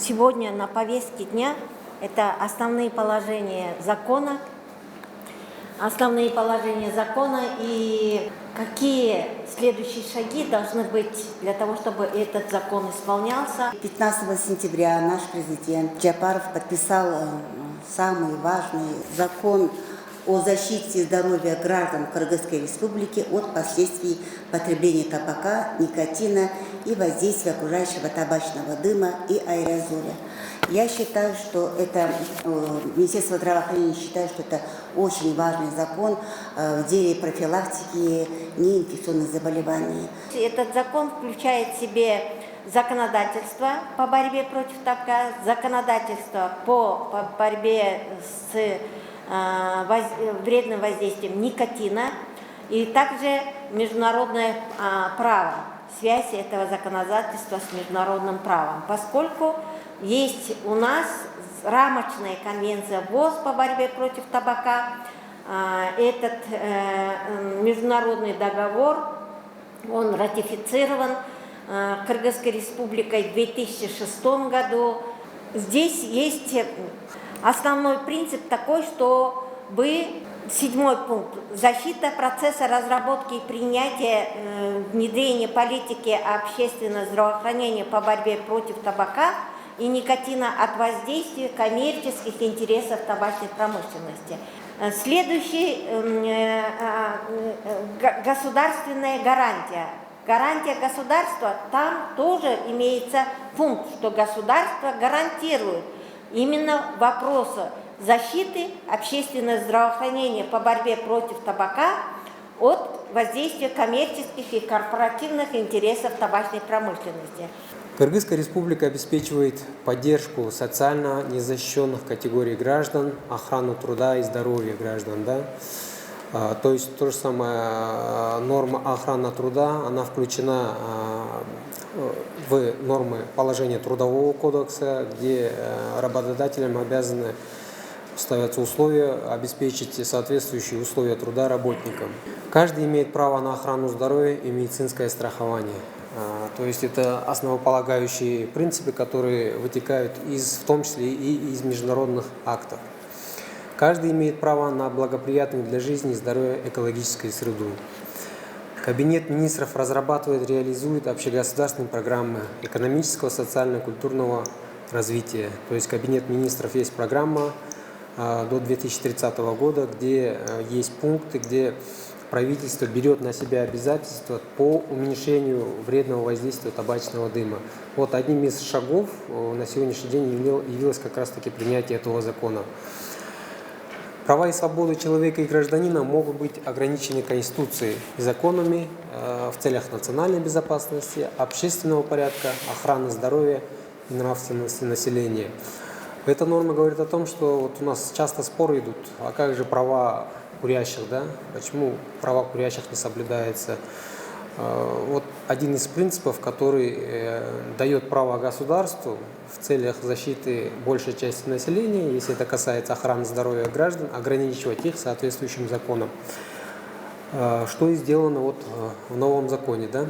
Сегодня на повестке дня это основные положения закона и какие следующие шаги должны быть для того, чтобы этот закон исполнялся. 15 сентября наш президент Джапаров подписал самый важный закон о защите здоровья граждан Кыргызской Республики от последствий потребления табака, никотина и воздействия окружающего табачного дыма и аэрозоля. Я считаю, что это, Министерство здравоохранения считает, что это очень важный закон в деле профилактики неинфекционных заболеваний. Этот закон включает в себе законодательство по борьбе против табака, законодательство по борьбе с вредным воздействием никотина и также международное право, связь этого законодательства с международным правом, поскольку есть у нас рамочная конвенция ВОЗ по борьбе против табака. Этот международный договор, он ратифицирован Кыргызской Республикой в 2006 году. Здесь есть основной принцип такой, чтобы 7-й пункт – защита процесса разработки и принятия, внедрения политики общественного здравоохранения по борьбе против табака и никотина от воздействия коммерческих интересов табачной промышленности. Следующий – государственная гарантия. Гарантия государства, там тоже имеется пункт, что государство гарантирует именно вопросы защиты общественного здравоохранения по борьбе против табака от воздействия коммерческих и корпоративных интересов табачной промышленности. Кыргызская республика обеспечивает поддержку социально незащищенных категорий граждан, охрану труда и здоровья граждан. Да? То есть то же самое, норма охраны труда, она включена в нормы положения Трудового кодекса, где работодателям обязаны ставятся условия обеспечить соответствующие условия труда работникам. Каждый имеет право на охрану здоровья и медицинское страхование. То есть это основополагающие принципы, которые вытекают в том числе и из международных актов. Каждый имеет право на благоприятную для жизни и здоровья экологическую среду. Кабинет министров разрабатывает и реализует общегосударственные программы экономического, социального, культурного развития. То есть Кабинет министров есть программа до 2030 года, где есть пункты, где правительство берет на себя обязательства по уменьшению вредного воздействия табачного дыма. Вот одним из шагов на сегодняшний день явилось как раз-таки принятие этого закона. Права и свободы человека и гражданина могут быть ограничены Конституцией и законами в целях национальной безопасности, общественного порядка, охраны здоровья и нравственности населения. Эта норма говорит о том, что вот у нас часто споры идут, а как же права курящих, да? Почему права курящих не соблюдаются? Вот один из принципов, который дает право государству в целях защиты большей части населения, если это касается охраны здоровья граждан, ограничивать их соответствующим законом. Что и сделано вот в новом законе, да?